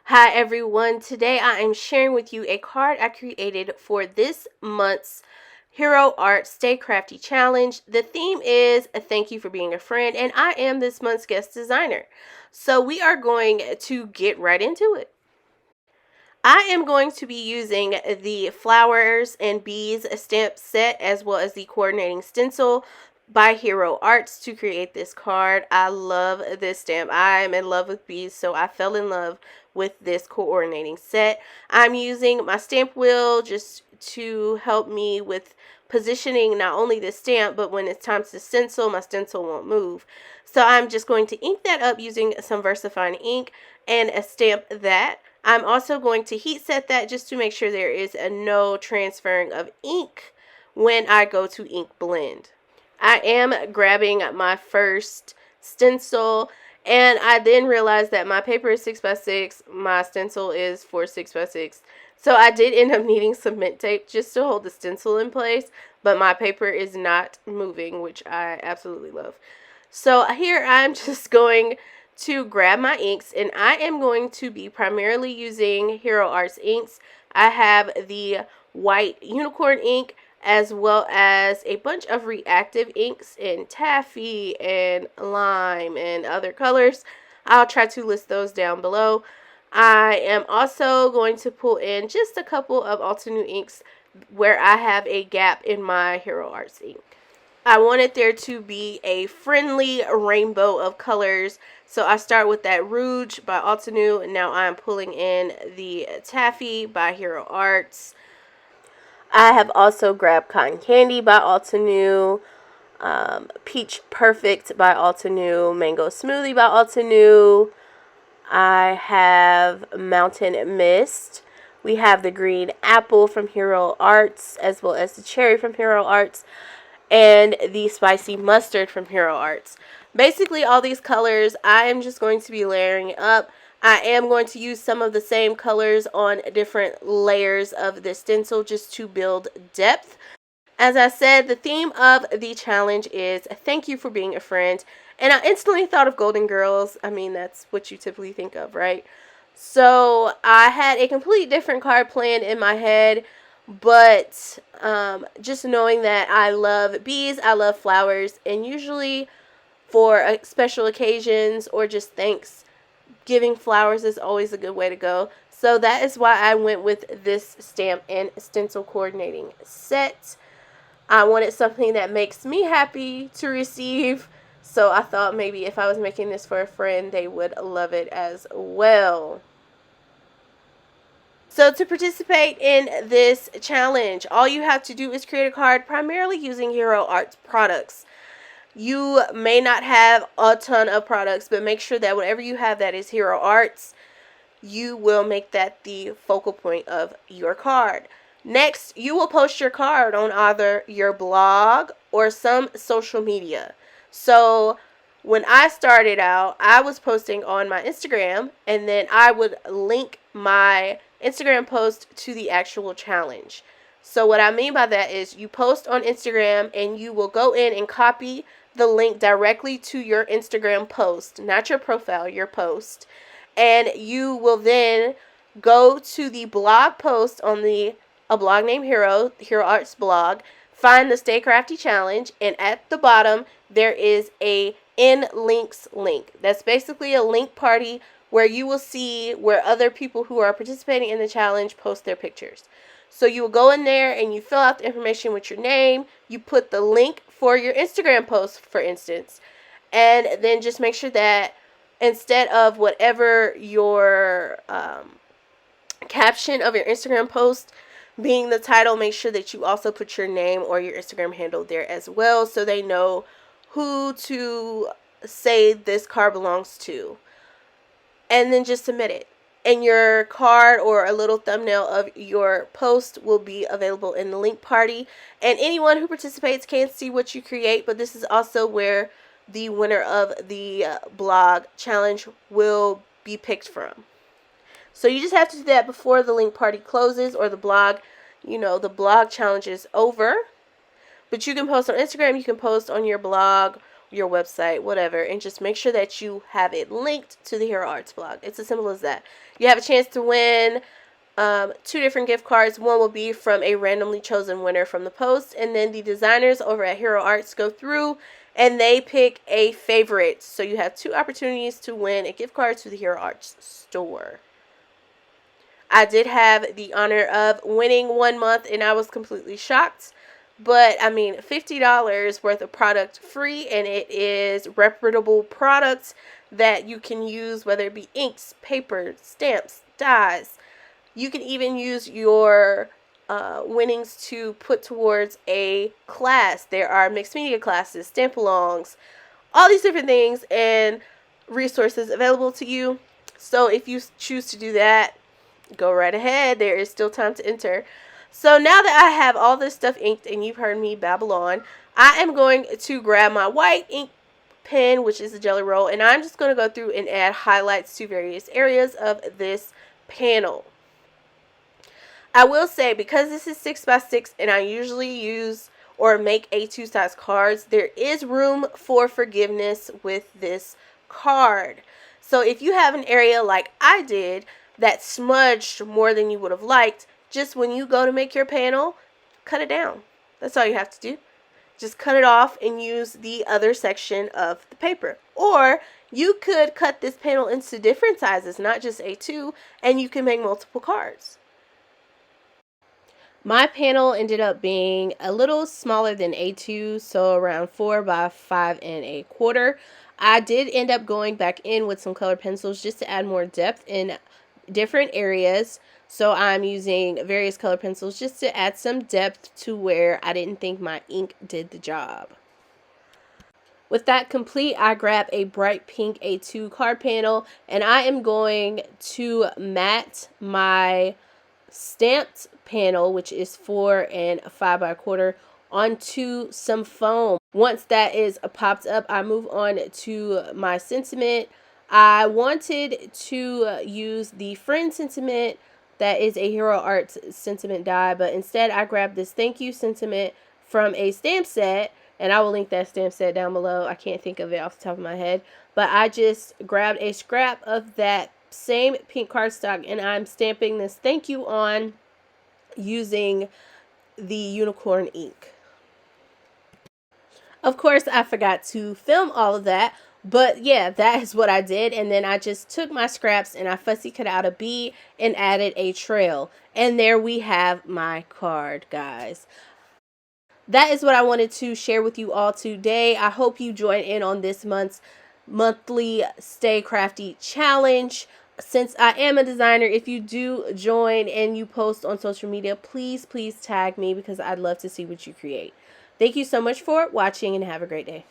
Hi everyone, today I am sharing with you a card I created for this month's Hero Art Stay Crafty Challenge. The theme is thank you for being a friend, and I am this month's guest designer. So we are going to get right into it. I am going to be using the flowers and bees stamp set as well as the coordinating stencil by Hero Arts to create this card. I love this stamp. I'm in love with bees, so I fell in love with this coordinating set. I'm using my stamp wheel just to help me with positioning not only the stamp, but when it's time to stencil, my stencil won't move. So I'm just going to ink that up using some VersaFine ink and stamp that. I'm also going to heat set that just to make sure there is no transferring of ink when I go to ink blend. I am grabbing my first stencil, and I then realized that my paper is 6x6, my stencil is for 6x6. So I did end up needing cement tape just to hold the stencil in place, but my paper is not moving, which I absolutely love. So here I'm just going to grab my inks, and I am going to be primarily using Hero Arts inks. I have the white unicorn ink as well as a bunch of reactive inks in taffy and lime and other colors. I'll try to list those down below. I am also going to pull in just a couple of Altenew inks where I have a gap in my Hero Arts ink. I wanted there to be a friendly rainbow of colors, so I start with that Rouge by Altenew, and now I'm pulling in the Taffy by Hero Arts. I have also grabbed Cotton Candy by Altenew, Peach Perfect by Altenew, Mango Smoothie by Altenew. I have Mountain Mist. We have the Green Apple from Hero Arts, as well as the Cherry from Hero Arts, and the Spicy Mustard from Hero Arts. Basically, all these colors, I am just going to be layering up. I am going to use some of the same colors on different layers of the stencil just to build depth. As I said, the theme of the challenge is thank you for being a friend. And I instantly thought of Golden Girls. I mean, that's what you typically think of, right? So I had a completely different card planned in my head. But just knowing that I love bees, I love flowers, and usually for special occasions or just thanks, giving flowers is always a good way to go. So that is why I went with this stamp and stencil coordinating set. I wanted something that makes me happy to receive, so I thought maybe if I was making this for a friend, they would love it as well. So to participate in this challenge, all you have to do is create a card primarily using Hero Arts products. You may not have a ton of products, but make sure that whatever you have that is Hero Arts, you will make that the focal point of your card. Next, you will post your card on either your blog or some social media. So when I started out, I was posting on my Instagram, and then I would link my Instagram post to the actual challenge. So what I mean by that is you post on Instagram and you will go in and copy the link directly to your Instagram post, not your profile, your post. And you will then go to the blog post on a blog named Hero Arts blog, find the Stay Crafty Challenge, and at the bottom there is a in links link. That's basically a link party where you will see where other people who are participating in the challenge post their pictures. So you will go in there and you fill out the information with your name. You put the link for your Instagram post, for instance, and then just make sure that instead of whatever your caption of your Instagram post being the title, make sure that you also put your name or your Instagram handle there as well, so they know who to say this card belongs to. And then just submit it. And your card or a little thumbnail of your post will be available in the link party. And anyone who participates can see what you create, but this is also where the winner of the blog challenge will be picked from. So you just have to do that before the link party closes or the blog, the blog challenge is over. But you can post on Instagram, you can post on your blog, your website, whatever, and just make sure that you have it linked to the Hero Arts blog. It's as simple as that. You have a chance to win 2 different gift cards. One will be from a randomly chosen winner from the post, and then the designers over at Hero Arts go through and they pick a favorite. So you have 2 opportunities to win a gift card to the Hero Arts store. I did have the honor of winning 1 month, and I was completely shocked. But, I mean, $50 worth of product free, and it is reputable products that you can use, whether it be inks, paper, stamps, dyes. You can even use your winnings to put towards a class. There are mixed media classes, stamp-alongs, all these different things and resources available to you. So if you choose to do that, go right ahead. There is still time to enter. So now that I have all this stuff inked and you've heard me babble on, I am going to grab my white ink pen, which is a Jelly Roll, and I'm just going to go through and add highlights to various areas of this panel. I will say, because this is 6x6 and I usually use or make A2 size cards, there is room for forgiveness with this card. So if you have an area like I did that smudged more than you would have liked, just when you go to make your panel, cut it down. That's all you have to do. Just cut it off and use the other section of the paper. Or you could cut this panel into different sizes, not just A2, and you can make multiple cards. My panel ended up being a little smaller than A2, so around 4 by 5 1/4. I did end up going back in with some colored pencils just to add more depth in different areas. So I'm using various color pencils just to add some depth to where I didn't think my ink did the job. With that complete, I grab a bright pink A2 card panel and I am going to mat my stamped panel, which is 4 and 5 by 1/4, onto some foam. Once that is popped up, I move on to my sentiment. I wanted to use the Friend sentiment that is a Hero Arts sentiment die, but instead I grabbed this thank you sentiment from a stamp set, and I will link that stamp set down below. I can't think of it off the top of my head, but I just grabbed a scrap of that same pink cardstock and I'm stamping this thank you on using the unicorn ink. Of course, I forgot to film all of that, but yeah, that is what I did. And then I just took my scraps and I fussy cut out a bee and added a trail. And there we have my card, guys. That is what I wanted to share with you all today. I hope you join in on this month's monthly Stay Crafty challenge. Since I am a designer, if you do join and you post on social media, please tag me because I'd love to see what you create. Thank you so much for watching and have a great day.